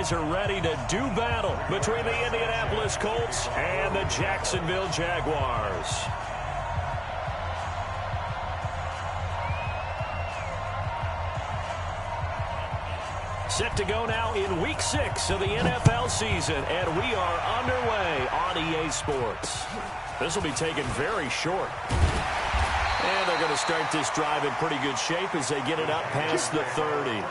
guys are ready to do battle between the Indianapolis Colts and the Jacksonville Jaguars. Set to go now in Week 6 of the NFL season, and we are underway on EA Sports. This will be taken very short. And they're going to start this drive in pretty good shape as they get it up past the 30.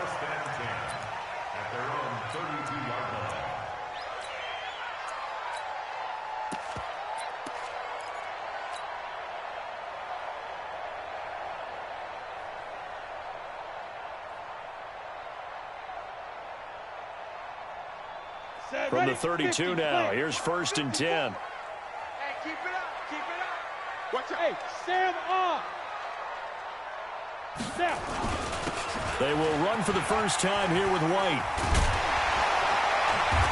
From the 32 now, here's 1st and 10. Hey, keep it up, keep it up. Watch out. Hey, stand up. Step. They will run for the first time here with White.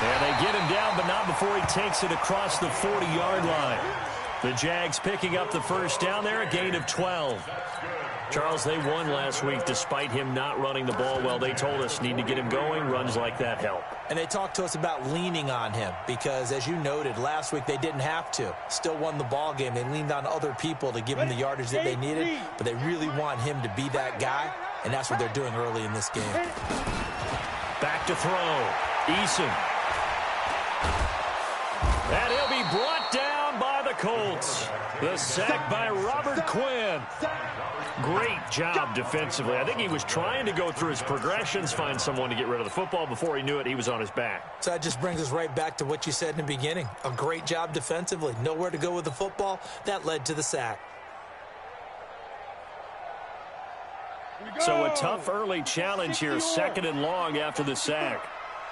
And they get him down, but not before he takes it across the 40-yard line. The Jags picking up the first down there, a gain of 12. Charles, they won last week despite him not running the ball well. They told us need to get him going. Runs like that help. And they talked to us about leaning on him because, as you noted, last week they didn't have to. Still won the ball game. They leaned on other people to give him the yardage that they needed, but they really want him to be that guy, and that's what they're doing early in this game. Back to throw. Eason. And he'll be brought down by the Colts. The sack by Robert Quinn. Great job defensively. I think he was trying to go through his progressions, find someone to get rid of the football. Before he knew it, he was on his back. So that just brings us right back to what you said in the beginning. A great job defensively. Nowhere to go with the football. That led to the sack. So a tough early challenge here, 2nd and long after the sack.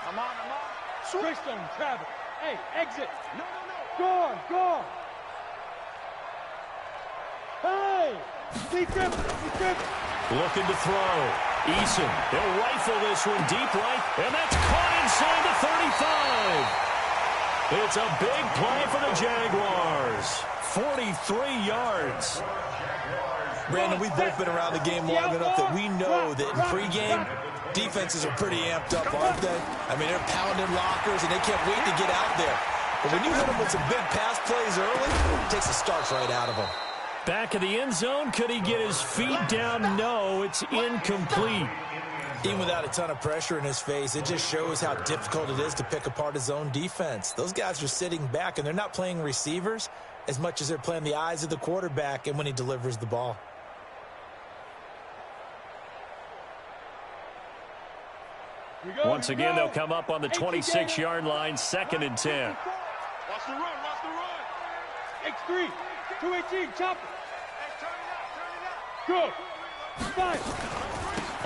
Come on, come on. Switch them, Travis. Hey, exit. No, no, no. Go on, go on. Hey! Looking to throw. Eason, he'll rifle this one deep right, and that's caught inside the 35. It's a big play for the Jaguars. 43 yards. Brandon, we've both been around the game long enough that we know that in pregame, defenses are pretty amped up, aren't they? I mean, they're pounding lockers, and they can't wait to get out there. But when you hit them with some big pass plays early, it takes the starch right out of them. Back of the end zone. Could he get his feet down? No, it's incomplete. Even without a ton of pressure in his face, it just shows how difficult it is to pick apart his own defense. Those guys are sitting back, and they're not playing receivers as much as they're playing the eyes of the quarterback and when he delivers the ball. Once again, they'll come up on the 26-yard line, 2nd and 10. Watch the run, watch the run. X3. 218, chop it. Hey, turn it up, turn it up. Good. 5.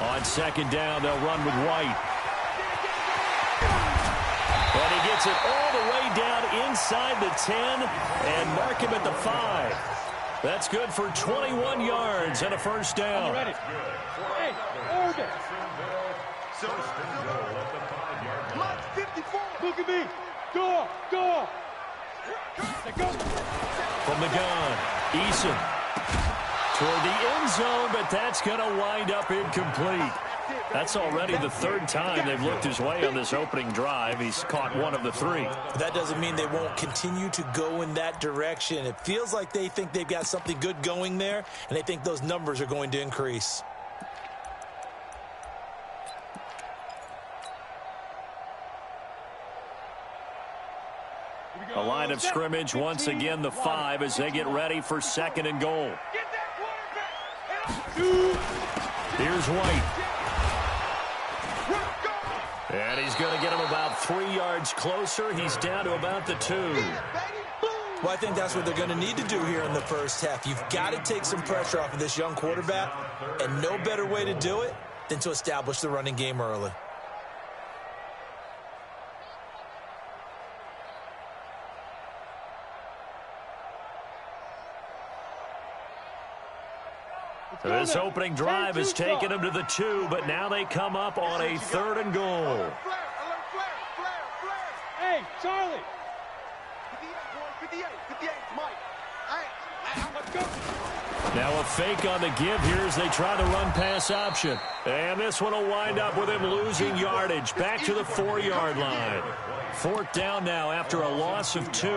On 2nd down, they'll run with White. And he gets it all the way down inside the 10 and mark him at the 5. That's good for 21 yards and a first down. Ready. Hey, order. Block 54. Look at me. Go, go. Go. From the gun, Eason toward the end zone, but that's going to wind up incomplete. That's already the 3rd time they've looked his way on this opening drive. He's caught 1 of the 3. But that doesn't mean they won't continue to go in that direction. It feels like they think they've got something good going there, and they think those numbers are going to increase. The line of scrimmage, once again, the 5 as they get ready for 2nd and goal. Here's White. And he's going to get him about 3 yards closer. He's down to about the 2. Well, I think that's what they're going to need to do here in the first half. You've got to take some pressure off of this young quarterback, and no better way to do it than to establish the running game early. This opening drive has taken them to the 2, but now they come up on a 3rd and goal. Hey, Charlie. 58, 58, Mike. Now a fake on the give here as they try the run-pass option. And this one will wind up with him losing yardage. Back to the 4-yard line. 4th down now after a loss of 2.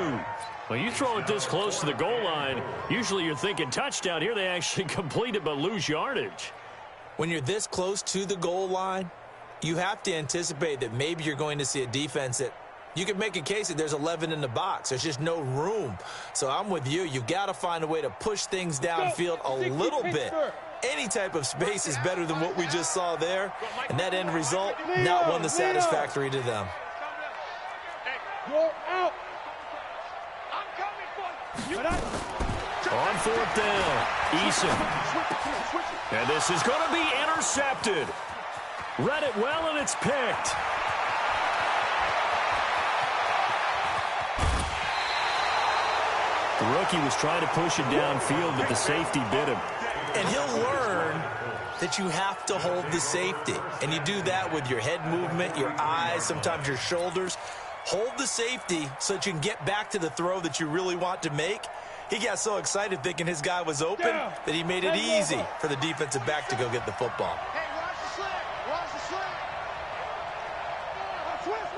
When you throw it this close to the goal line, usually you're thinking touchdown. Here they actually complete it but lose yardage. When you're this close to the goal line, you have to anticipate that maybe you're going to see a defense that you can make a case that there's 11 in the box. There's just no room. So I'm with you. You've got to find a way to push things downfield a little bit. Any type of space is better than what we just saw there. And that end result, not one that's satisfactory to them. You're out. On 4th down, Eason. And this is going to be intercepted. Read it well, and it's picked. The rookie was trying to push it downfield, but the safety bit him. And he'll learn that you have to hold the safety. And you do that with your head movement, your eyes, sometimes your shoulders. Hold the safety so that you can get back to the throw that you really want to make. He got so excited thinking his guy was open that he made it easy for the defensive back to go get the football. Hey, watch the slant. Watch the slant. Switch.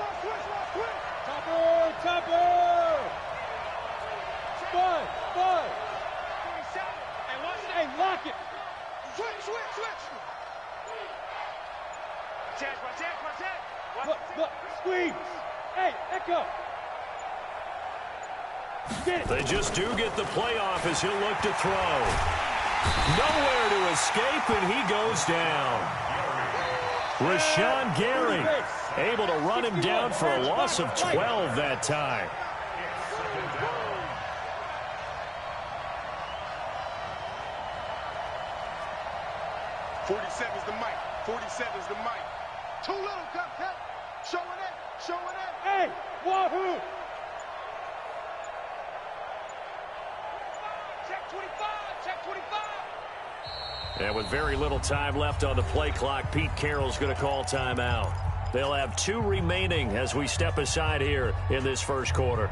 Topper. Spud. Hey, lock it. Switch. Look, squeeze. Hey, echo. They just do get the playoff as he'll look to throw. Nowhere to escape, and he goes down. Rashawn Gary able to run him down for a loss of 12 that time. '47's the mic. Too little, cut. Showing it. Hey, wahoo! Check 25. And with very little time left on the play clock, Pete Carroll's going to call timeout. They'll have 2 remaining as we step aside here in this first quarter.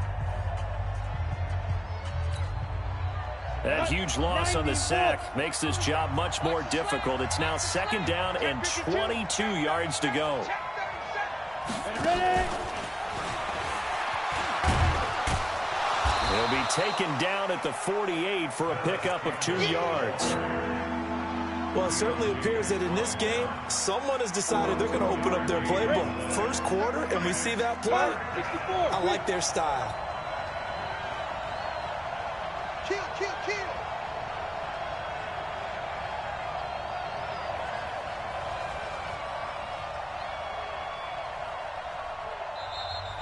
That huge loss on the sack makes this job much more difficult. It's now 2nd down and 22 yards to go. He'll be taken down at the 48 for a pickup of 2 yards. Well, it certainly appears that in this game, someone has decided they're going to open up their playbook. First quarter, and we see that play. I like their style. Kill.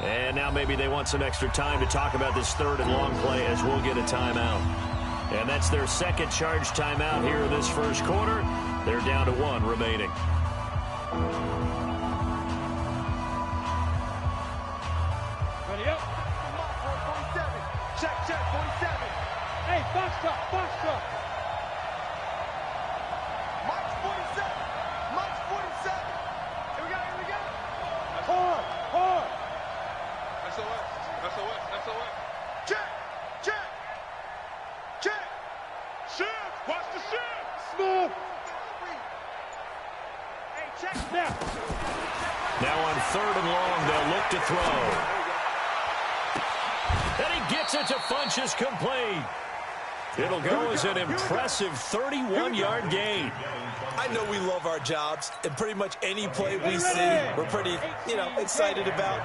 And now maybe they want some extra time to talk about this 3rd and long play as we'll get a timeout. And that's their 2nd charge timeout here in this first quarter. They're down to 1 remaining. Ready up. Check, 47. Hey, box truck. Mike's 47. Here we go. Hard. SOS. Check. Shift. Watch the shift. Smooth. Hey, check now. Now on 3rd and long, they'll look to throw. And he gets it to Funchess complete. It'll go as an impressive 31-yard gain. I know we love our jobs, and pretty much any play we see, we're pretty, excited about.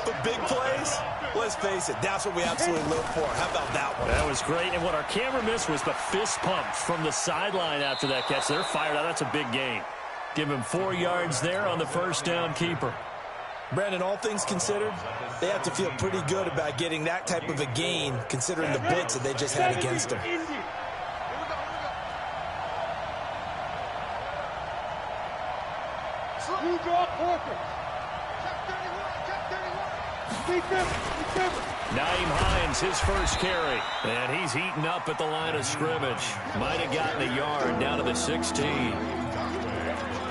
But big plays, let's face it, that's what we absolutely live for. How about that one? That was great, and what our camera missed was the fist pump from the sideline after that catch. They're fired out. That's a big gain. Give him 4 yards there on the first down keeper. Brandon, all things considered, they have to feel pretty good about getting that type of a gain, considering the blitz that they just had against them. You draw Corcoran. Naeem Hines, his first carry. And he's heating up at the line of scrimmage. Might have gotten a yard down to the 16.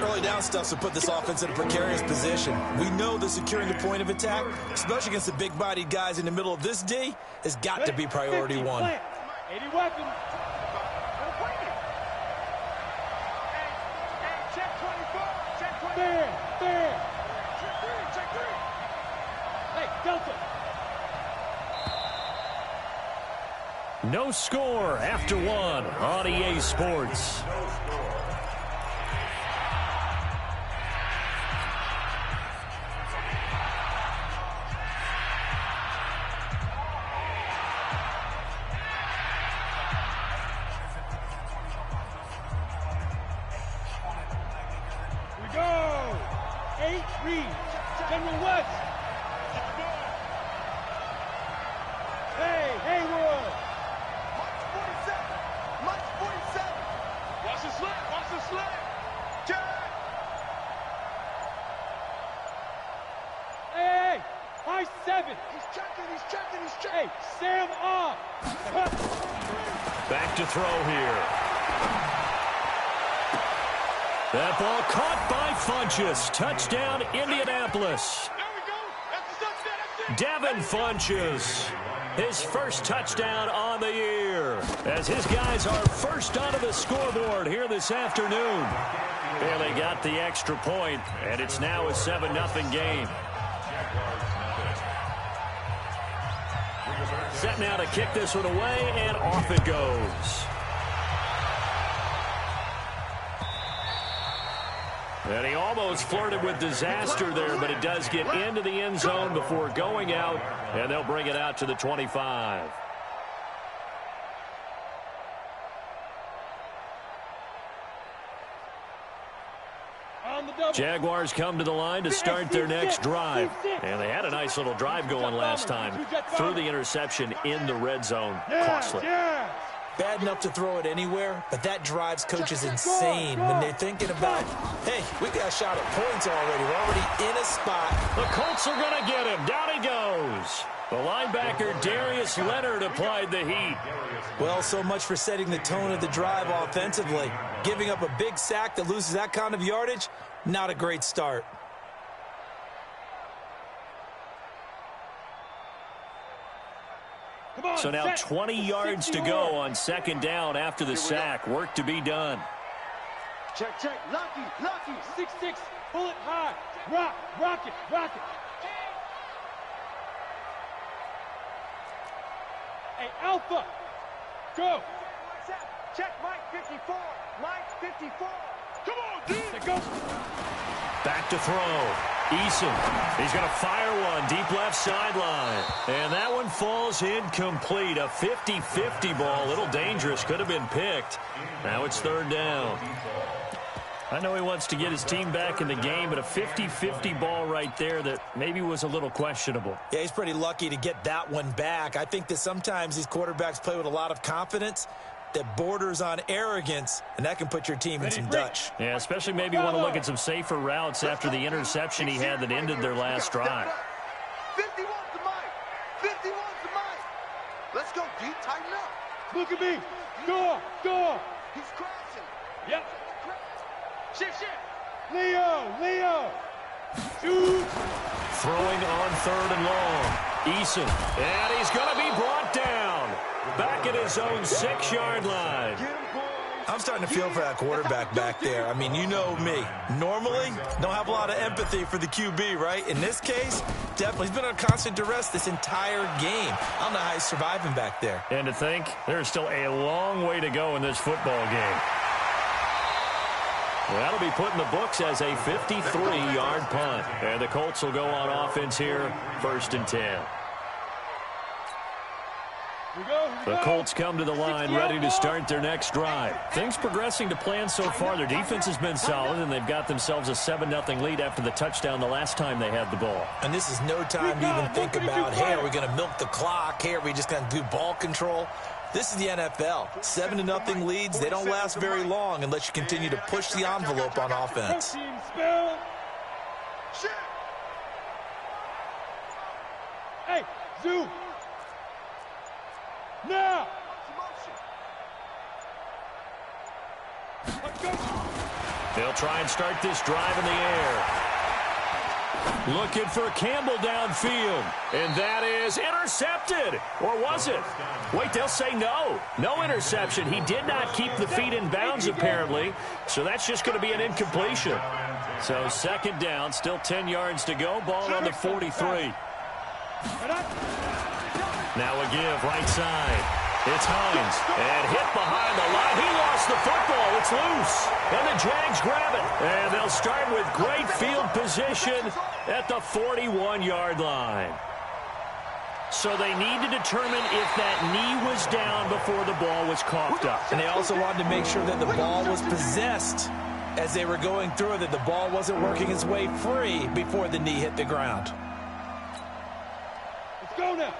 Early down stuff to put this offense in a precarious position. We know that securing the point of attack, especially against the big-bodied guys in the middle of this D, has got to be priority 1. 80 weapons. Hey, check 24. Check 24. Fair. Check 3. Hey, Delta. No score after one on EA Sports. We go. 8 reads. General West. Hey, Haywood. March 47. Watch the slip. Jack. Hey, high 7. He's checking. Hey, Sam off. Back to throw here. That ball caught by Funchess. Touchdown, Indianapolis. There we go. That's the touchdown. Devin Funchess, his first touchdown on the year, as his guys are first onto the scoreboard here this afternoon. And they got the extra point, and it's now a 7-0 game. Set now to kick this one away, and off it goes. And he almost flirted with disaster there, but it does get into the end zone before going out, and they'll bring it out to the 25. Jaguars come to the line to start their next drive. And they had a nice little drive going last time. Threw the interception in the red zone. Costly. Bad enough to throw it anywhere, but that drives coaches insane when they're thinking about, hey, we got a shot at points already. We're already in a spot. The Colts are going to get him. Down he goes. The linebacker, Darius Leonard, applied the heat. Well, so much for setting the tone of the drive offensively. Giving up a big sack that loses that kind of yardage, not a great start. So now 20 yards to go on second down after the sack. Work to be done. Check. Lucky. 6-6. Pull it high. Rock it. Hey, Alpha. Go. Check Mike 54. Come on, dude. Go. Back to throw. Eason. He's going to fire one deep left sideline. And that one falls incomplete. A 50-50 ball. A little dangerous. Could have been picked. Now it's third down. I know he wants to get his team back in the game, but a 50-50 ball right there that maybe was a little questionable. Yeah, he's pretty lucky to get that one back. I think that sometimes these quarterbacks play with a lot of confidence that borders on arrogance, and that can put your team in some Dutch. Yeah, especially maybe want to look at some safer routes after the interception he had that ended their last drive. 51 to Mike. Let's go, D. Tighten up. Look at me. Go. He's crashing. Yep. Shift. Leo. Shoot. Throwing on third and long. Eason. And he's going to be brought down. Back at his own 6-yard line. I'm starting to feel for that quarterback back there. I mean, you know me. Normally, don't have a lot of empathy for the QB, right? In this case, definitely. He's been on constant duress this entire game. I don't know how he's surviving back there. And to think, there's still a long way to go in this football game. Well, that'll be put in the books as a 53-yard punt. And the Colts will go on offense here, 1st and 10. The Colts come to the line ready to start their next drive. Things progressing to plan so far. Their defense has been solid, and they've got themselves a 7-0 lead after the touchdown the last time they had the ball. And this is no time to even think about, hey, are we going to milk the clock? Hey, are we just going to do ball control? This is the NFL. 7-0 leads, they don't last very long unless you continue to push the envelope on offense. Hey, Zoo. Now. They'll try and start this drive in the air. Looking for Campbell downfield. And that is intercepted. Or was it? Wait, they'll say no. No interception. He did not keep the feet in bounds, apparently. So that's just going to be an incompletion. So second down, still 10 yards to go. Ball on the 43. Now a give, right side. It's Hines. And hit behind the line. He lost the football. It's loose. And the Jags grab it. And they'll start with great field position at the 41-yard line. So they need to determine if that knee was down before the ball was coughed up. And they also wanted to make sure that the ball was possessed as they were going through it, that the ball wasn't working its way free before the knee hit the ground.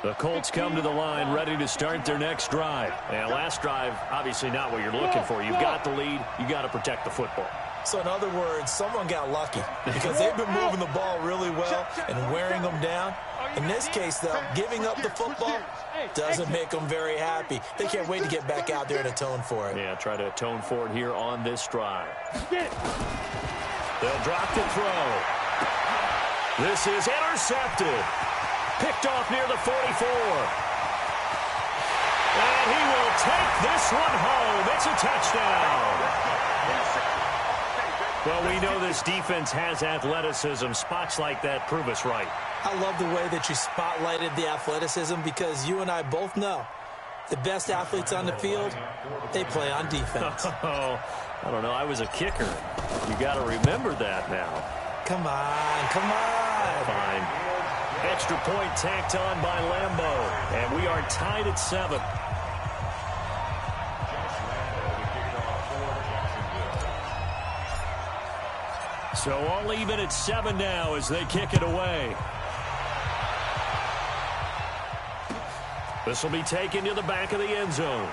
The Colts come to the line ready to start their next drive. And last drive, obviously not what you're looking for. You've got the lead. You got to protect the football. So in other words, someone got lucky because they've been moving the ball really well and wearing them down. In this case, though, giving up the football doesn't make them very happy. They can't wait to get back out there and atone for it. Yeah, try to atone for it here on this drive. They'll drop the throw. This is intercepted. Picked off near the 44. And he will take this one home. It's a touchdown. Well, we know this defense has athleticism. Spots like that prove us right. I love the way that you spotlighted the athleticism because you and I both know the best athletes on the field, they play on defense. Oh, I don't know. I was a kicker. You got to remember that now. Come on, come on. Fine. Extra point tacked on by Lambeau. And we are tied at 7. So all even at 7 now as they kick it away. This will be taken to the back of the end zone.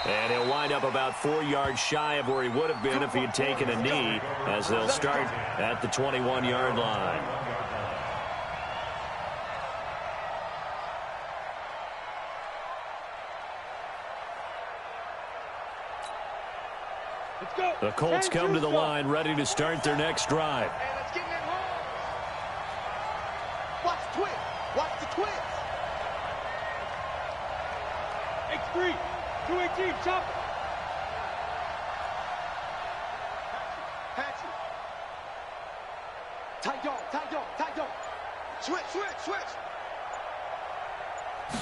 And he'll wind up about 4 yards shy of where he would have been if he had taken a knee, as they'll start at the 21-yard line. The Colts come to the line ready to start their next drive. Hey, let's get in that hole. Watch the twist. Watch the twist. X3. 218. Chop it. Patch it. Tight dog. Tight dog. Tight dog. Switch. Switch. Switch.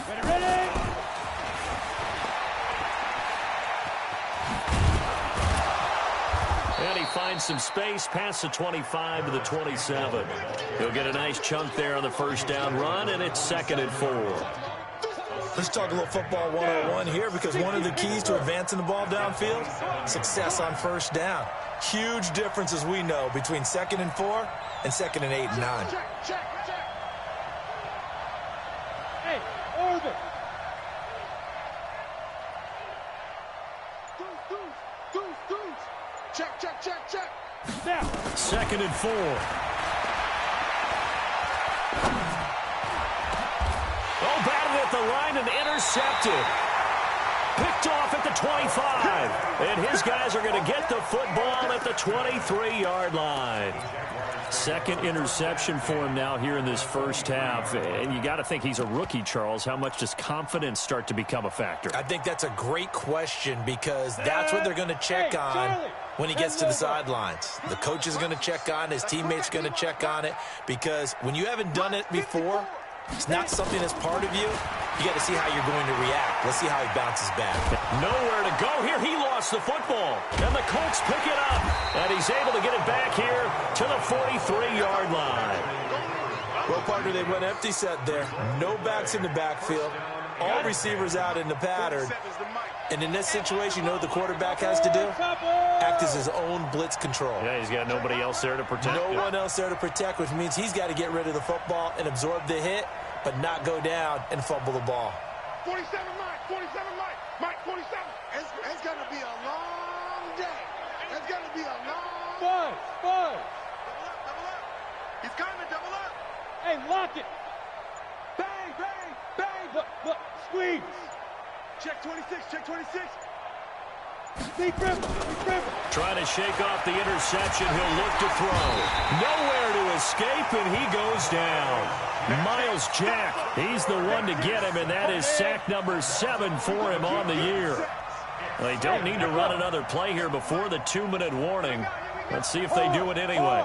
Ready. Ready. And he finds some space past the 25 to the 27. He'll get a nice chunk there on the first down run, and it's 2nd and 4. Let's talk a little football 101 here because one of the keys to advancing the ball downfield, success on first down. Huge difference, as we know, between 2nd and 4 and 2nd and 8 and 9. Check. Hey, orbit. Deuce. Check. Now. 2nd and 4. Oh, batted at the line and intercepted. Picked off at the 25. And his guys are going to get the football at the 23-yard line. Second interception for him now here in this first half. And you got to think he's a rookie, Charles. How much does confidence start to become a factor? I think that's a great question because that's what they're going to check on when he gets to the sidelines. The coach is going to check on it. His teammates going to check on it because when you haven't done it before, it's not something that's part of you. You got to see how you're going to react. Let's see how he bounces back. Nowhere to go here. He lost the football. And the Colts pick it up. And he's able to get it back here to the 43-yard line. Well, partner, they went empty set there. No backs in the backfield. All receivers out in the pattern. And in this situation, you know what the quarterback has to do? Act as his own blitz control. Yeah, he's got nobody else there to protect. No one else there to protect, which means he's got to get rid of the football and absorb the hit, but not go down and fumble the ball. 47 Mike, 47. It's going to be a long day. It's going to be a long... Five. Double up. He's coming, double up. Hey, lock it. Bang. Look, squeeze. Check 26. Trying to shake off the interception. He'll look to throw. Nowhere to escape, and he goes down. Miles Jack, he's the one to get him, and that is sack number 7 for him on the year. They don't need to run another play here before the 2-minute warning. Let's see if they do it anyway.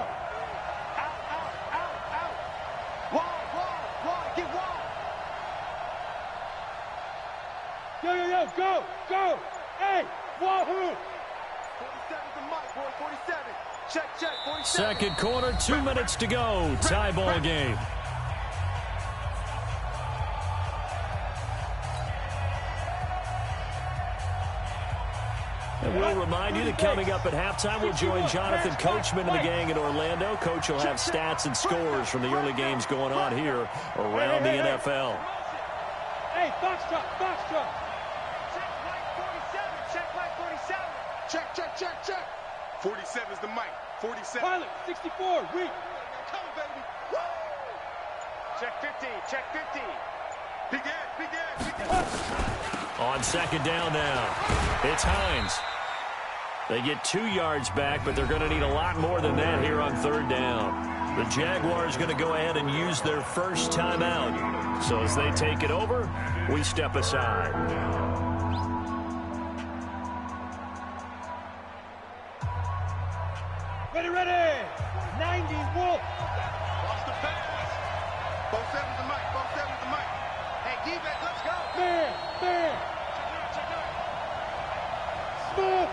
Go! Hey! Wahoo! 47. Check, 47. Second quarter, 2 minutes to go. Tie ball game. And we'll remind you that coming up at halftime, we'll join Jonathan Coachman and the gang in Orlando. Coach will have stats and scores from the early games going on here around the NFL. Hey, Foxtrot! Check. 47 is the mic. 47. Pilot, 64. We. Come, baby. Woo! Check 50. Begin. On second down now, it's Hines. They get 2 yards back, but they're going to need a lot more than that here on third down. The Jaguars going to go ahead and use their first timeout. So as they take it over, we step aside. Ready. 90 Wolf. Lost the pass. 47's the mic. Hey, D-back, let's go. Man. Smooth.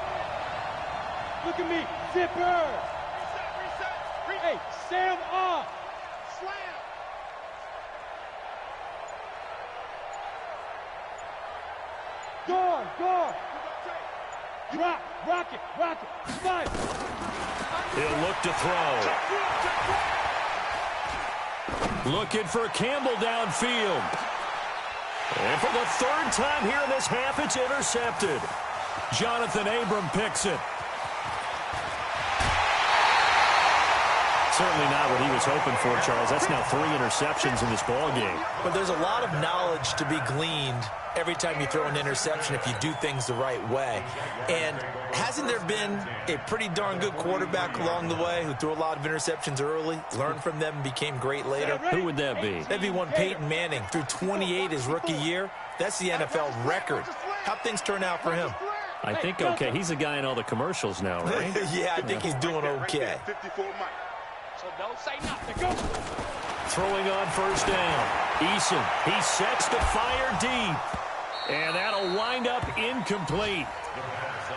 Look at me. Zipper. Reset. Hey, Sam off. Slam. Guard. Rocket. Slide. He'll look to throw. Looking for Campbell downfield. And for the third time here in this half, it's intercepted. Jonathan Abram picks it. Certainly not what he was hoping for, Charles. That's now 3 interceptions in this ball game. But there's a lot of knowledge to be gleaned every time you throw an interception if you do things the right way. And hasn't there been a pretty darn good quarterback along the way who threw a lot of interceptions early, learned from them, and became great later? Who would that be? That'd be one Peyton Manning. Threw 28 his rookie year. That's the NFL record. How'd things turn out for him? I think okay. He's a guy in all the commercials now, right? Yeah, I think he's doing okay. 54 mic. So don't say nothing. Go. Throwing on first down. Eason, he sets to fire deep. And that'll wind up incomplete.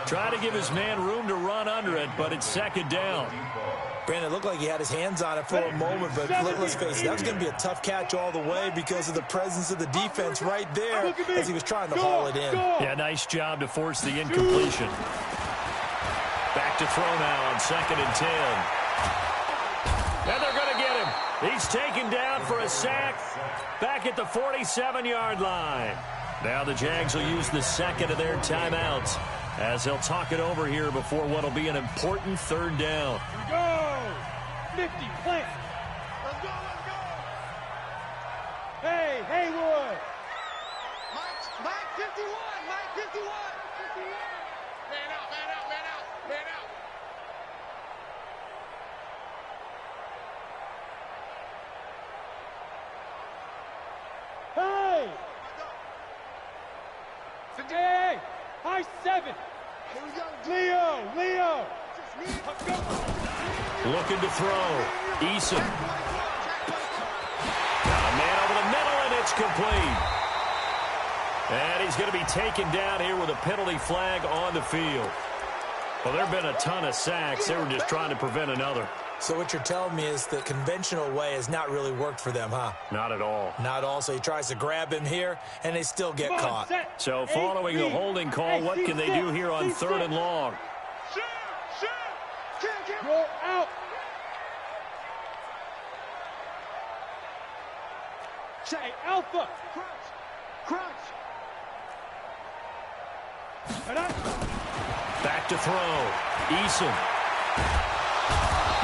Try to give his man room to run under it, but it's second down. Brandon, it looked like he had his hands on it for a moment, but let's face it, that was going to be a tough catch all the way because of the presence of the defense right there as he was trying to haul it in. Yeah, nice job to force the incompletion. Back to throw now on 2nd and 10. And they're going to get him. He's taken down for a sack back at the 47-yard line. Now the Jags will use the second of their timeouts as they'll talk it over here before what will be an important third down. Go! 50, plant. Let's go. Hey, Haywood. Mike 51. Man out. Hey! Hey! High 7. Here we go. Leo. Looking to throw. Eason. Got a man over the middle, and it's complete. And he's going to be taken down here with a penalty flag on the field. Well, there have been a ton of sacks. They were just trying to prevent another. So what you're telling me is the conventional way has not really worked for them, huh? Not at all. Not all. So he tries to grab him here, and they still get caught. So following the holding call, what can they do here on 3rd and long? Roll out. Say Alpha. Crunch. Back to throw. Eason.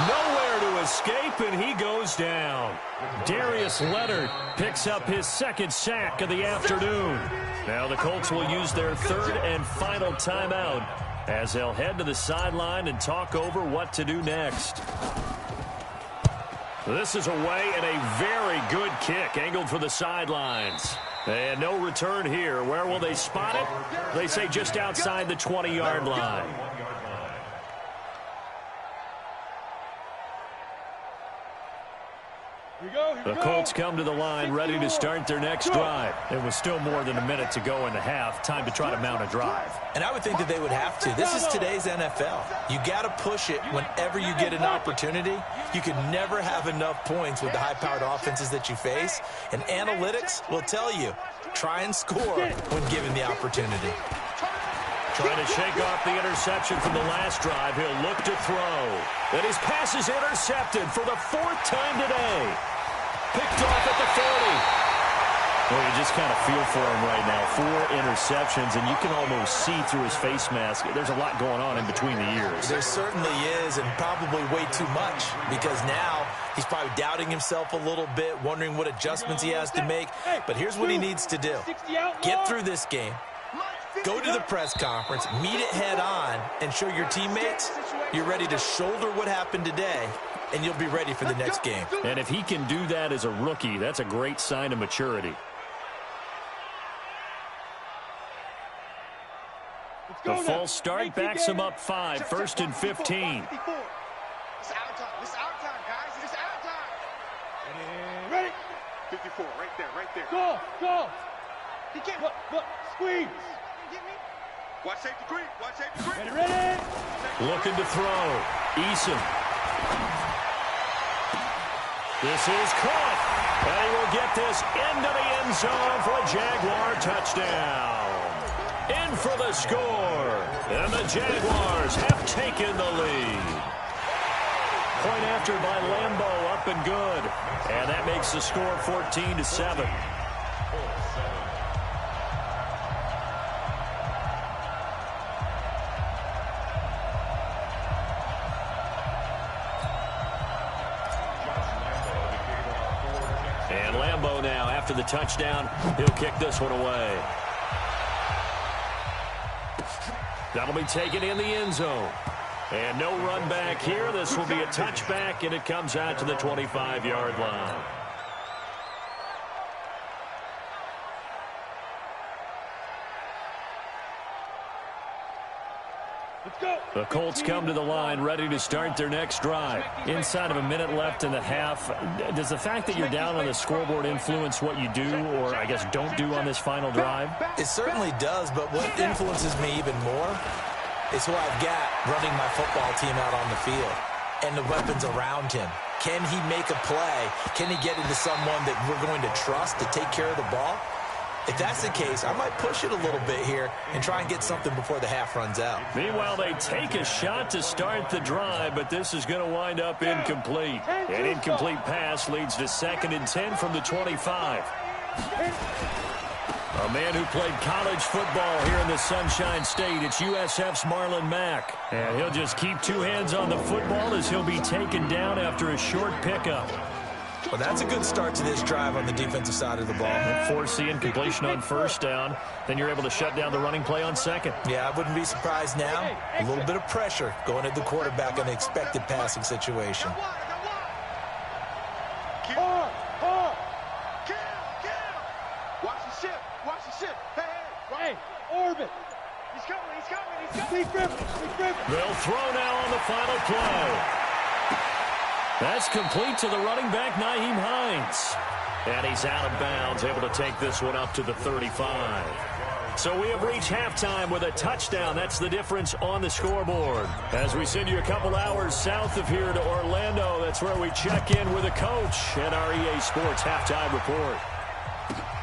Nowhere to escape, and he goes down. Darius Leonard picks up his 2nd sack of the afternoon. Now the Colts will use their 3rd and final timeout as they'll head to the sideline and talk over what to do next. This is away and a very good kick angled for the sidelines. And no return here. Where will they spot it? They say just outside the 20-yard line. The Colts come to the line ready to start their next drive. There was still more than a minute to go in the half. Time to try to mount a drive. And I would think that they would have to. This is today's NFL. You got to push it whenever you get an opportunity. You can never have enough points with the high-powered offenses that you face. And analytics will tell you, try and score when given the opportunity. Trying to shake off the interception from the last drive. He'll look to throw. And his pass is intercepted for the 4th time today. Picked off at the 40. Well, you just kind of feel for him right now. 4 interceptions, and you can almost see through his face mask. There's a lot going on in between the ears. There certainly is, and probably way too much, because now he's probably doubting himself a little bit, wondering what adjustments he has to make. But here's what he needs to do. Get through this game. Go to the press conference, meet it head on, and show your teammates you're ready to shoulder what happened today, and you'll be ready for the next game. And if he can do that as a rookie, that's a great sign of maturity. The false start backs him up 5, 1st and 15. It's our time. It's our time, guys. It's our time. Ready? 54, right there, right there. Go. He can't. Look, squeeze. Get me. Watch safety creep. Watch safety creep. Ready? Looking to throw. Eason. This is caught. And he will get this into the end zone for a Jaguar touchdown. In for the score. And the Jaguars have taken the lead. Point after by Lambeau, up and good. And that makes the score 14-7. And Lambeau now, after the touchdown, he'll kick this one away. That'll be taken in the end zone. And no run back here. This will be a touchback, and it comes out to the 25-yard line. The Colts come to the line ready to start their next drive. Inside of a minute left in the half, does the fact that you're down on the scoreboard influence what you do, or I guess don't do on this final drive? It certainly does, but what influences me even more is who I've got running my football team out on the field and the weapons around him. Can he make a play? Can he get into someone that we're going to trust to take care of the ball? If that's the case, I might push it a little bit here and try and get something before the half runs out. Meanwhile, they take a shot to start the drive, but this is going to wind up incomplete. An incomplete pass leads to 2nd and 10 from the 25. A man who played college football here in the Sunshine State. It's USF's Marlon Mack. And he'll just keep 2 hands on the football as he'll be taken down after a short pickup. Well, that's a good start to this drive on the defensive side of the ball. Forcing incompletion on 1st down. Then you're able to shut down the running play on 2nd. Yeah, I wouldn't be surprised now. A little bit of pressure going at the quarterback in an expected passing situation. Watch the ship. Hey, orbit. He's coming. They'll throw now on the final play. That's complete to the running back, Nyheim Hines. And he's out of bounds, able to take this one up to the 35. So we have reached halftime with a touchdown. That's the difference on the scoreboard. As we send you a couple hours south of here to Orlando, that's where we check in with a coach at our EA Sports halftime report.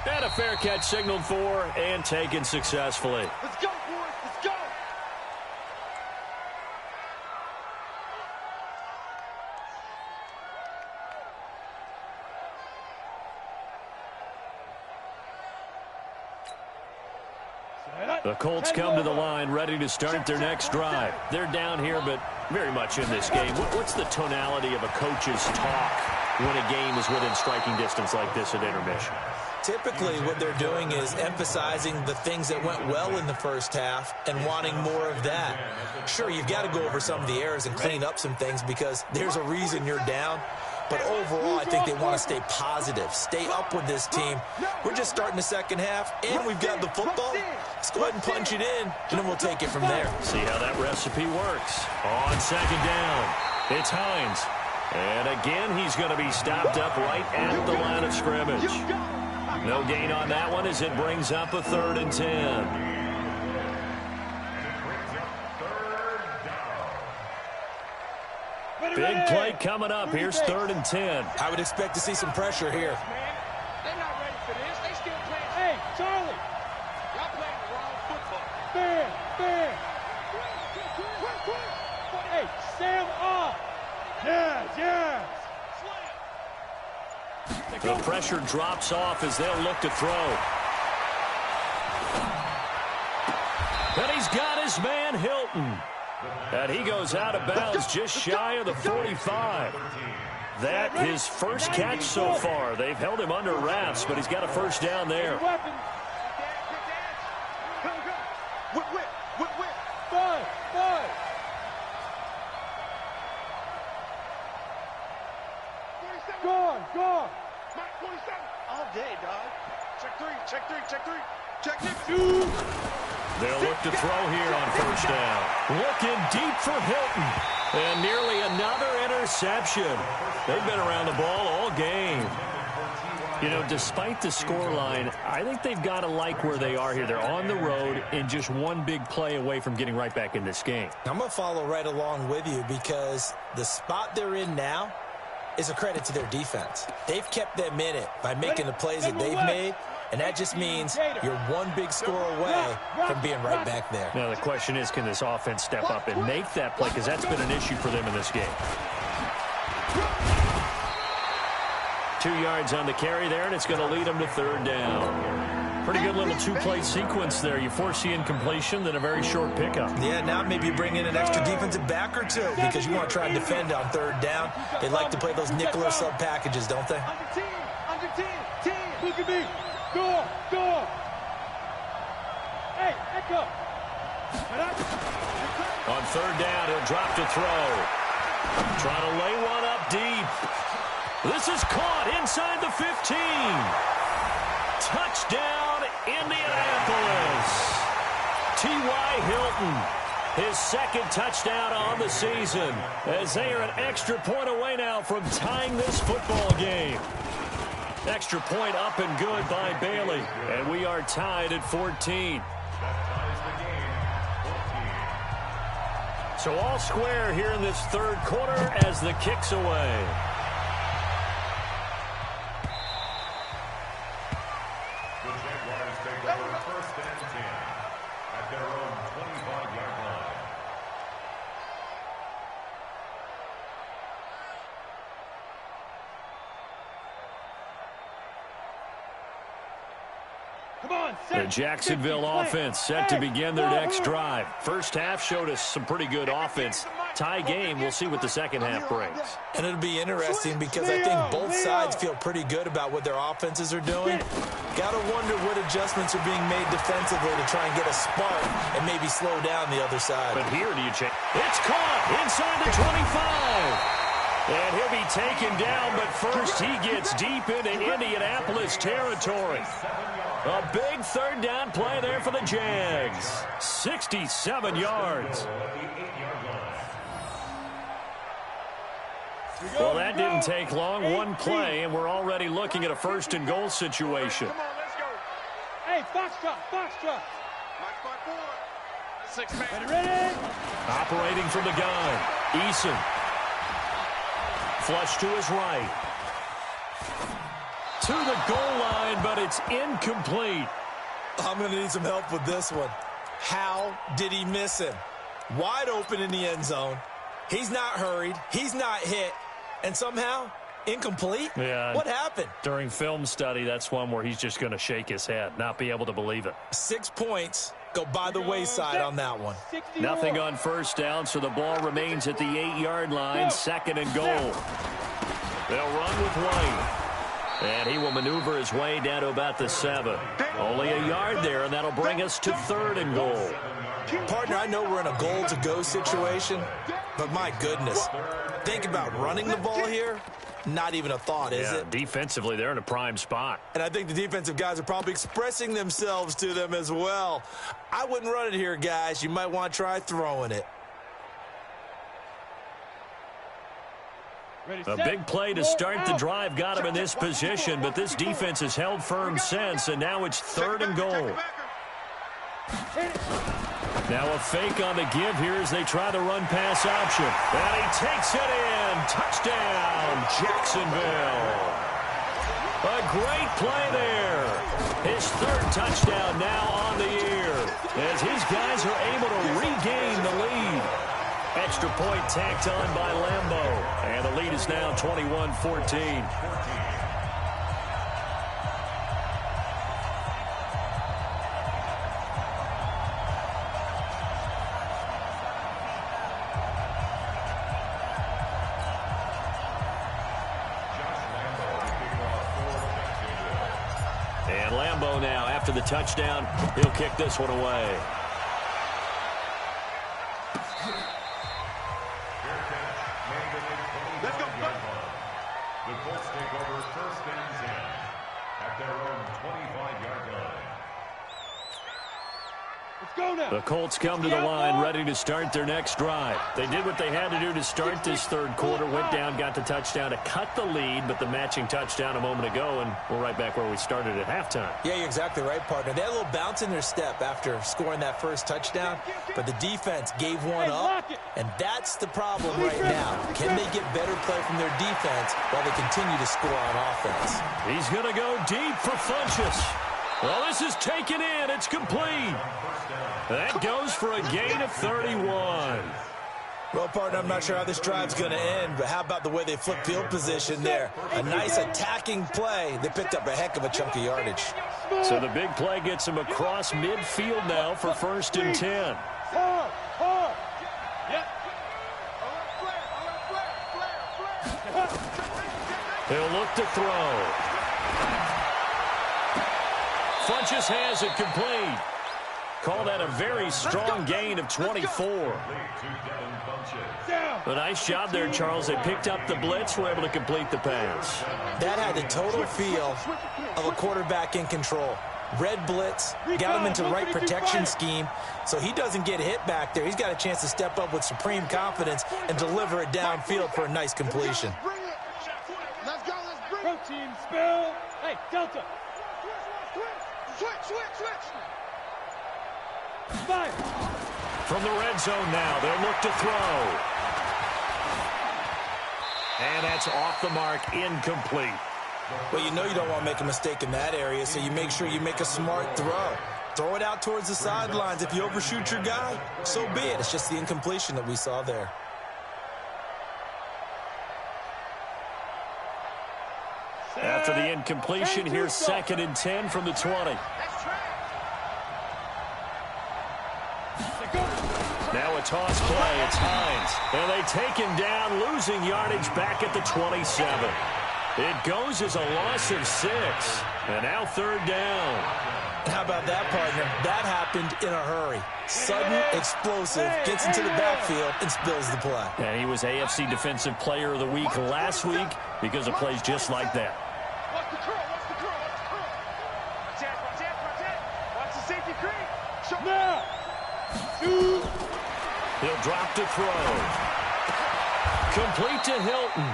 And a fair catch signaled for and taken successfully. Let's go, boys. Let's go. The Colts come to the line ready to start their next drive. They're down here, but very much in this game. What's the tonality of a coach's talk when a game is within striking distance like this at intermission? Typically, what they're doing is emphasizing the things that went well in the first half and wanting more of that. Sure, you've got to go over some of the errors and clean up some things because there's a reason you're down. But overall, I think they want to stay positive, stay up with this team. We're just starting the second half, and we've got the football. Let's go ahead and punch it in, and then we'll take it from there. See how that recipe works. On second down, it's Hines. And again, he's going to be stopped up right at the line of scrimmage. No gain on that one as it brings up a 3rd and 10. Big play coming up. Here's 3rd and 10. I would expect to see some pressure here. They're not ready for this. They still playing. Hey, Charlie. Y'all playing the wrong football. Bam. Hey, Sam off. Yes. The pressure drops off as they'll look to throw. And he's got his man Hilton. And he goes out of bounds just shy of the 45. That his first catch so far. They've held him under wraps, but he's got a first down there. Whip. 5. Gone. Mike 47. All day, dog. Check three. They'll look to throw here on first down. Looking deep for Hilton. And nearly another interception. They've been around the ball all game. You know, despite the scoreline, I think they've got to like where they are here. They're on the road and just one big play away from getting right back in this game. I'm going to follow right along with you because the spot they're in now is a credit to their defense. They've kept them in it by making the plays that they've made, and that just means you're one big score away from being right back there. Now, the question is, can this offense step up and make that play? Because that's been an issue for them in this game. 2 yards on the carry there, and it's going to lead them to 3rd down. Pretty good little two-play sequence there. You force the incompletion, then a very short pickup. Yeah, now maybe you bring in an extra defensive back or two because you want to try and defend on 3rd down. They like to play those nickel or sub packages, don't they? Under 10. Look at me. Go. Hey, echo. On 3rd down, he'll drop to throw. Trying to lay one up deep. This is caught inside the 15. Touchdown, Indianapolis. T.Y. Hilton, his 2nd touchdown on the season, as they are an extra point away now from tying this football game. Extra point up and good by Bailey, and we are tied at 14. So all square here in this 3rd quarter as the kick's away. The Jacksonville offense set to begin their next drive. First half showed us some pretty good offense. Tie game, we'll see what the second half brings. And it'll be interesting because I think both sides feel pretty good about what their offenses are doing. Got to wonder what adjustments are being made defensively to try and get a spark and maybe slow down the other side. But here do you check? It's caught inside the 25. And he'll be taken down, but first he gets deep into Indianapolis territory. A big 3rd down play there for the Jags. 67 yards. Well, that didn't take long. One play, and we're already looking at a 1st and goal situation. Come on, let's go. Hey, Foxtrot. 6 man. Ready? Operating from the gun, Eason. Flush to his right. To the goal line, but it's incomplete. I'm going to need some help with this one. How did he miss him? Wide open in the end zone. He's not hurried. He's not hit. And somehow, incomplete? Yeah. What happened? During film study, that's one where he's just going to shake his head, not be able to believe it. 6 points go by the wayside on that one. Nothing on first down, so the ball remains at the 8-yard line, 2nd and goal. They'll run with White. And he will maneuver his way down to about the 7. Only a yard there, and that'll bring us to 3rd and goal. Partner, I know we're in a goal-to-go situation, but my goodness, think about running the ball here. Not even a thought, is it? Defensively, they're in a prime spot. And I think the defensive guys are probably expressing themselves to them as well. I wouldn't run it here, guys. You might want to try throwing it. A big play to start the drive got him in this position, but this defense has held firm since, and now it's 3rd and goal. Now a fake on the give here as they try the run-pass option. And he takes it in. Touchdown, Jacksonville. A great play there. His 3rd touchdown now on the year as his guys are able to regain the lead. Extra point tacked on by Lambo. And the lead is now 21-14. And Lambo now, after the touchdown, he'll kick this one away. The Colts take over 1st and 10 at their own 25-yard line. Let's go now. The Colts come to the line ready to start their next drive. They did what they had to do to start this 3rd quarter, went down, got the touchdown to cut the lead, but the matching touchdown a moment ago, and we're right back where we started at halftime. Yeah, you're exactly right, partner. They had a little bounce in their step after scoring that first touchdown, but the defense gave one up, and that's the problem right now. Can they get better play from their defense while they continue to score on offense? He's going to go deep for Funchess. Well, this is taken in. It's complete. That goes for a gain of 31. Well, partner, I'm not sure how this drive's going to end, but how about the way they flip field position there? A nice attacking play. They picked up a heck of a chunk of yardage. So the big play gets him across midfield now for 1st and 10. He'll look to throw. Funchess has it complete. Call that a very strong gain of 24. A nice job there, Charles. They picked up the blitz, were able to complete the pass. That had the total feel of a quarterback in control. Red blitz, got him into the right protection scheme, so he doesn't get hit back there. He's got a chance to step up with supreme confidence and deliver it downfield for a nice completion. Let's go, Protein spill. Hey, Delta. Switch. Fire. From the red zone now, they'll look to throw. And that's off the mark, incomplete. Well, you know you don't want to make a mistake in that area, so you make sure you make a smart throw. Throw it out towards the sidelines. If you overshoot your guy, so be it. It's just the incompletion that we saw there. After the incompletion, here's 2nd and 10 from the 20. Now a toss play. It's Hines. And they take him down, losing yardage back at the 27. It goes as a loss of 6. And now 3rd down. How about that, partner? That happened in a hurry. Sudden, explosive, gets into the backfield, and spills the play. And he was AFC Defensive Player of the Week last week because of plays just like that. Watch the curl. Watch the safety creep. Now. He'll drop to throw. Complete to Hilton.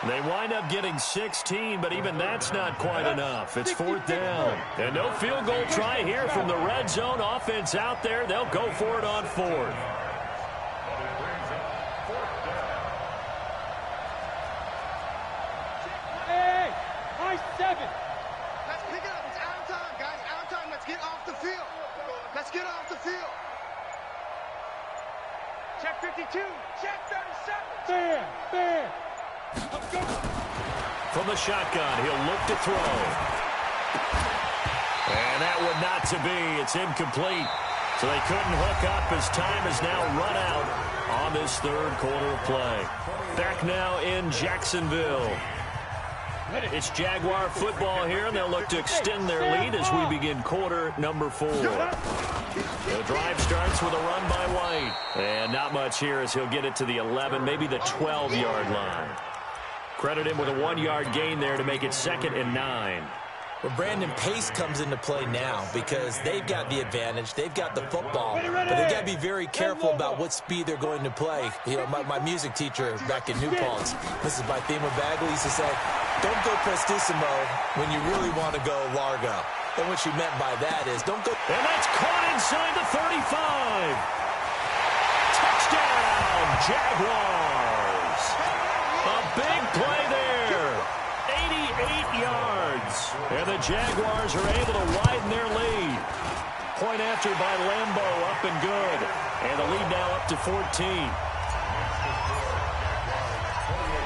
They wind up getting 16, but even that's not quite enough. It's 4th down. And no field goal try here from the red zone. Offense out there. They'll go for it on 4th. Hey, high 7. Let's pick it up. It's out of time, guys. Out of time. Let's get off the field. Check 52. Check 37. Bam. From the shotgun, he'll look to throw. And that would not to be. It's incomplete. So they couldn't hook up as time is now run out on this 3rd quarter of play. Back now in Jacksonville. It's Jaguar football here, and they'll look to extend their lead as we begin quarter number 4. The drive starts with a run by White. And not much here as he'll get it to the 11, maybe the 12-yard line. Credit him with a 1-yard gain there to make it 2nd and 9. Well, Brandon, pace comes into play now because they've got the advantage. They've got the football, but they've got to be very careful about what speed they're going to play. You know, my music teacher back in New Paltz, Mrs. Bythema Bagley, used to say, don't go prestissimo when you really want to go largo. And what she meant by that is don't go. And that's caught inside the 35. Touchdown, Jaguars. A big play there. 88 yards. And the Jaguars are able to widen their lead. Point after by Lambo, up and good. And the lead now up to 14.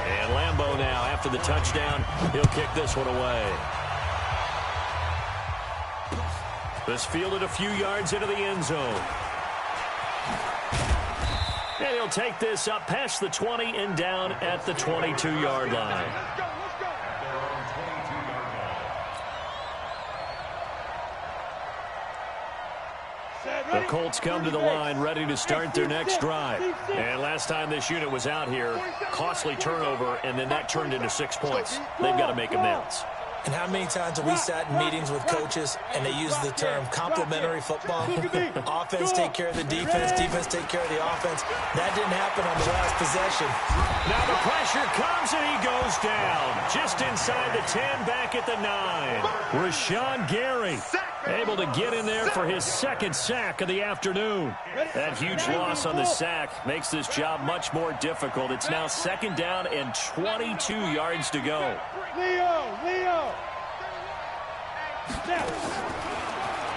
And Lambo now, after the touchdown, he'll kick this one away. This fielded a few yards into the end zone. And he'll take this up past the 20 and down at the 22-yard line. The Colts come to the line ready to start their next drive. And last time this unit was out here, costly turnover, and then that turned into 6 points. They've got to make amends. And how many times have we sat in meetings with coaches and they use the term complementary football? Offense take care of the defense, defense take care of the offense. That didn't happen on the last possession. Now the pressure comes and he goes down. Just inside the 10, back at the 9. Rashawn Gary able to get in there for his 2nd sack of the afternoon. That huge loss on the sack makes this job much more difficult. It's now 2nd down and 22 yards to go. Leo!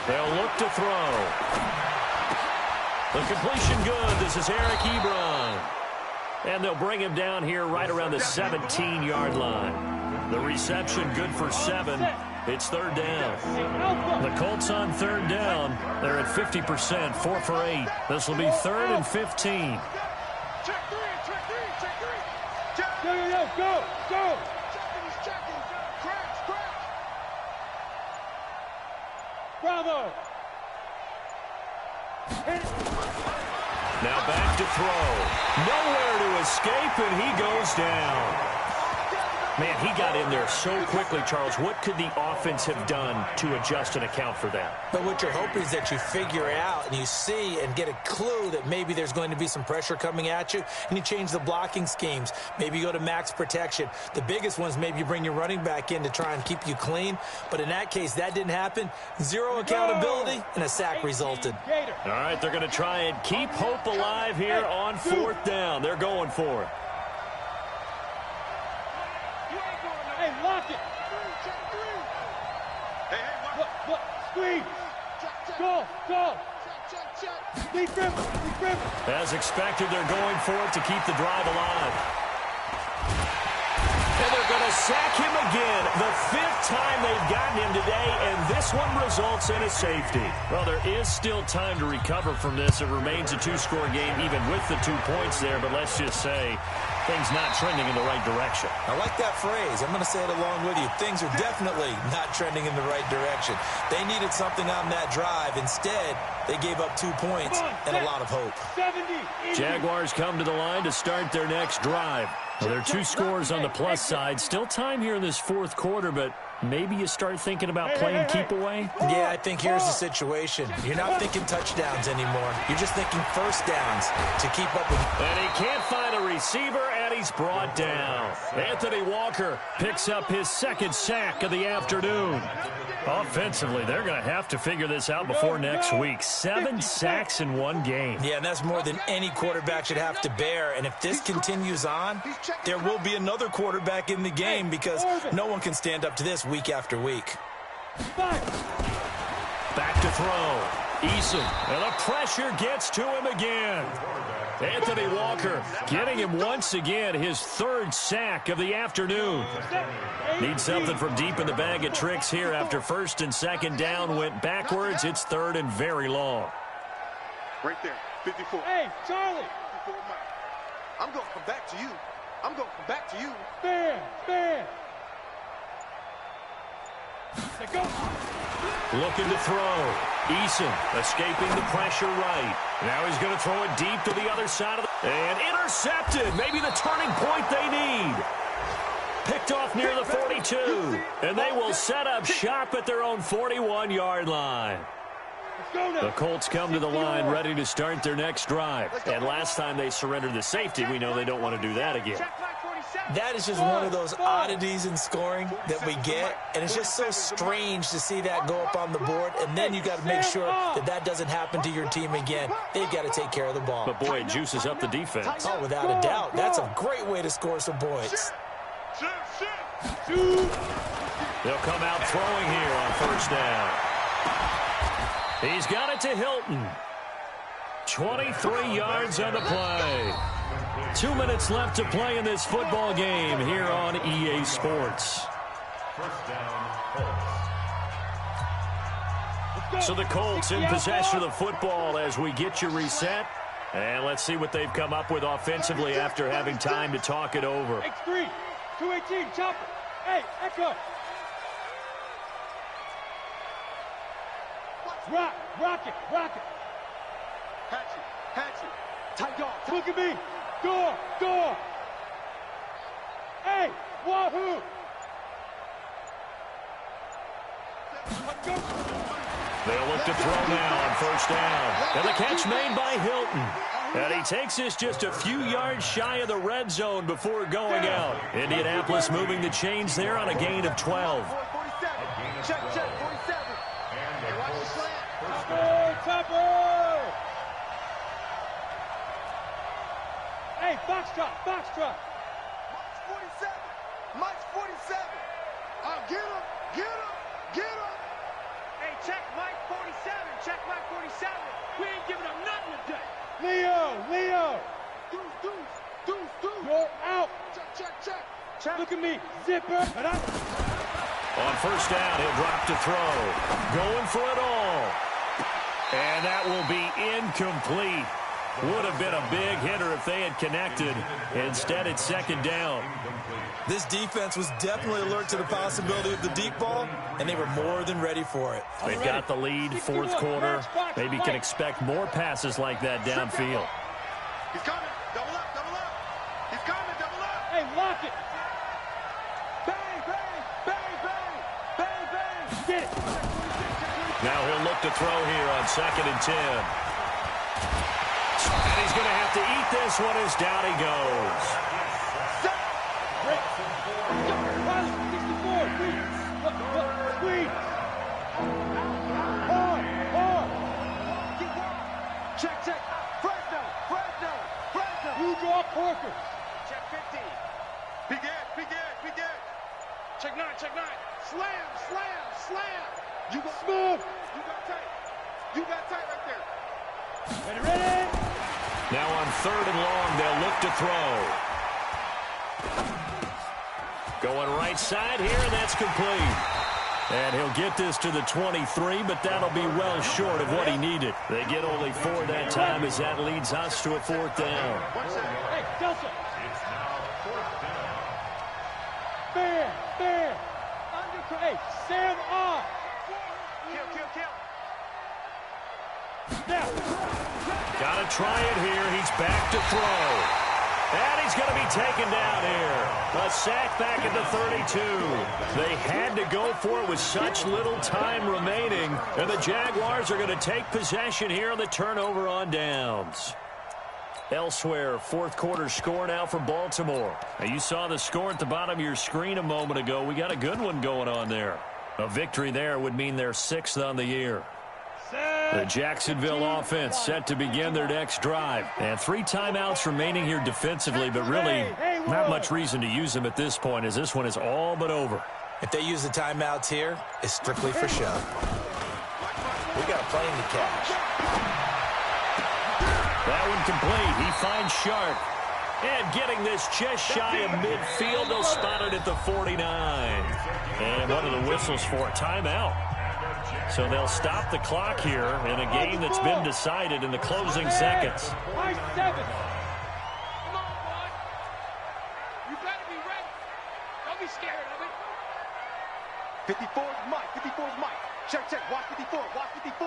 They'll look to throw. The completion good. This is Eric Ebron. And they'll bring him down here right around the 17-yard line. The reception good for 7. It's 3rd down. The Colts on 3rd down. They're at 50%, 4 for 8. This will be 3rd and 15. Go! Bravo! Now back to throw. Nowhere to escape, and he goes down. Man, he got in there so quickly, Charles. What could the offense have done to adjust and account for that? But what you're hoping is that you figure out and you see and get a clue that maybe there's going to be some pressure coming at you, and you change the blocking schemes. Maybe you go to max protection. The biggest ones, maybe you bring your running back in to try and keep you clean. But in that case, that didn't happen. 0 accountability, and a sack resulted. All right, they're going to try and keep hope alive here on 4th down. They're going for it. Hey, lock it! Look, squeeze! Go! Lead grip! As expected, they're going for it to keep the drive alive. And they're going to sack him again. The 5th time they've gotten him today, and this one results in a safety. Well, there is still time to recover from this. It remains a 2-score game, even with the 2 points there, but let's just say things not trending in the right direction. I like that phrase. I'm going to say it along with you. Things are definitely not trending in the right direction. They needed something on that drive. Instead, they gave up 2 points and a lot of hope. Jaguars come to the line to start their next drive. Well, there are 2 scores on the plus side. Still time here in this 4th quarter, but maybe you start thinking about playing keep away? Yeah, I think here's the situation. You're not thinking touchdowns anymore. You're just thinking first downs to keep up with. And he can't find a receiver, and he's brought down. Anthony Walker picks up his 2nd sack of the afternoon. Offensively, they're going to have to figure this out before next week. 7 sacks in 1 game. Yeah, and that's more than any quarterback should have to bear. And if this continues on, there will be another quarterback in the game because no one can stand up to this week after week. Back to throw. Eason. And the pressure gets to him again. Anthony Walker getting him once again, his 3rd sack of the afternoon. Needs something from deep in the bag of tricks here after 1st and 2nd down went backwards. It's 3rd and very long. Right there, 54. Hey, Charlie. 54 Mike. I'm going to come back to you. Fair. Looking to throw. Eason escaping the pressure right. Now he's going to throw it deep to the other side of the... And intercepted. Maybe the turning point they need. Picked off near the 42. And they will set up shop at their own 41-yard line. The Colts come to the line ready to start their next drive. And last time they surrendered the safety, we know they don't want to do that again. That is just one of those oddities in scoring that we get, and it's just so strange to see that go up on the board, and then you got to make sure that that doesn't happen to your team again. They've got to take care of the ball. But, boy, it juices up the defense. Oh, without a doubt. That's a great way to score some points. They'll come out throwing here on first down. He's got it to Hilton. 23 yards on the play. 2 minutes left to play in this football game here on EA Sports. First down, Colts. So the Colts in possession of the football as we get you reset. And let's see what they've come up with offensively after having time to talk it over. X3, 218, chopper. Hey, Echo. Rock it. Hatchet. Tight dog. Look at me. Door. Hey, wahoo. They'll look to throw now on first down. And the catch made by Hilton. And he takes this just a few yards shy of the red zone before going out. Indianapolis moving the chains there on a gain of 12. 47. Check, 47. And the Colts. Topper. Hey, Foxtrot. March 47. Get him. Hey, check Mike 47. We ain't giving up nothing today. Leo. Deuce. You're out. Check. Look at me. Zipper. On first down, he'll drop to throw. Going for it all. And that will be incomplete. Would have been a big hitter if they had connected. Instead, it's second down. This defense was definitely alert to the possibility of the deep ball, and they were more than ready for it. They've got the lead, fourth quarter. Maybe can expect more passes like that downfield. He's coming. Double up. He's coming. Double up. Hey, lock it. Bang. Get it. Now he'll look to throw here on 2nd and 10. And he's going to have to eat this one as down he goes. Check. Fresno. You draw Corker. Check 15. Be good. Check 9. Slam. You got Smooth. You got tight right there. Ready. Now on 3rd and long, they'll look to throw. Going right side here, and that's complete. And he'll get this to the 23, but that'll be well short of what he needed. They get only 4 that time as that leads us to a 4th down. Hey, Delta. It's now 4th down. Fair. Hey, Sam off. Kill. Now. Got to try it here. He's back to throw. And he's going to be taken down here. A sack back at the 32. They had to go for it with such little time remaining. And the Jaguars are going to take possession here on the turnover on downs. Elsewhere, 4th quarter score now for Baltimore. Now you saw the score at the bottom of your screen a moment ago. We got a good one going on there. A victory there would mean they're 6th on the year. The Jacksonville offense set to begin their next drive. And 3 timeouts remaining here defensively, but really not much reason to use them at this point as this one is all but over. If they use the timeouts here, it's strictly for show. We got a plane to catch. That one complete. He finds Sharp. And getting this just shy of midfield, they'll spot it at the 49. And one of the whistles for a timeout. So they'll stop the clock here in a game that's been decided in the closing seconds. High 7. Come on, boy. You better be ready. Don't be scared of it. 54 is Mike. 54 is Mike. Check, check. Watch 54. Watch 54.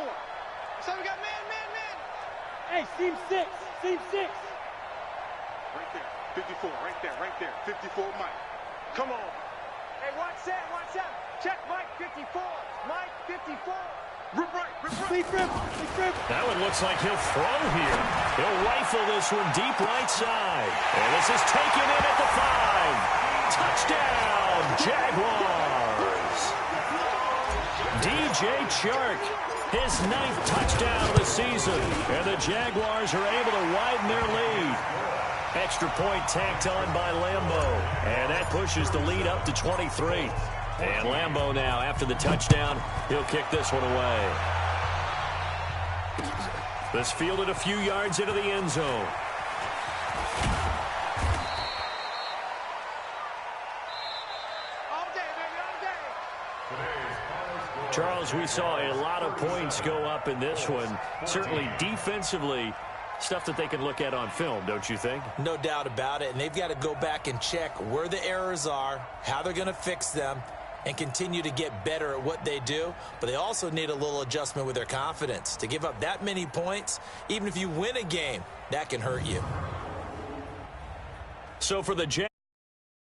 So we got man. Hey, seam 6. Seam 6. Right there. 54. Right there. 54, Mike. Come on. Hey, watch that. Check Mike 54. Mike 54. Rip right. Sleep rip. That one looks like he'll throw here. He'll rifle this one deep right side. And this is taken in at the 5. Touchdown, Jaguars. DJ Chark, his 9th touchdown of the season. And the Jaguars are able to widen their lead. Extra point tacked on by Lambeau. And that pushes the lead up to 23. And Lambeau now, after the touchdown, he'll kick this one away. This fielded a few yards into the end zone. All day, baby, all day. Charles, we saw a lot of points go up in this one. Certainly defensively, stuff that they can look at on film, don't you think? No doubt about it, and they've got to go back and check where the errors are, how they're going to fix them, and continue to get better at what they do. But they also need a little adjustment with their confidence. To give up that many points, even if you win a game, that can hurt you. So for the Jaguars,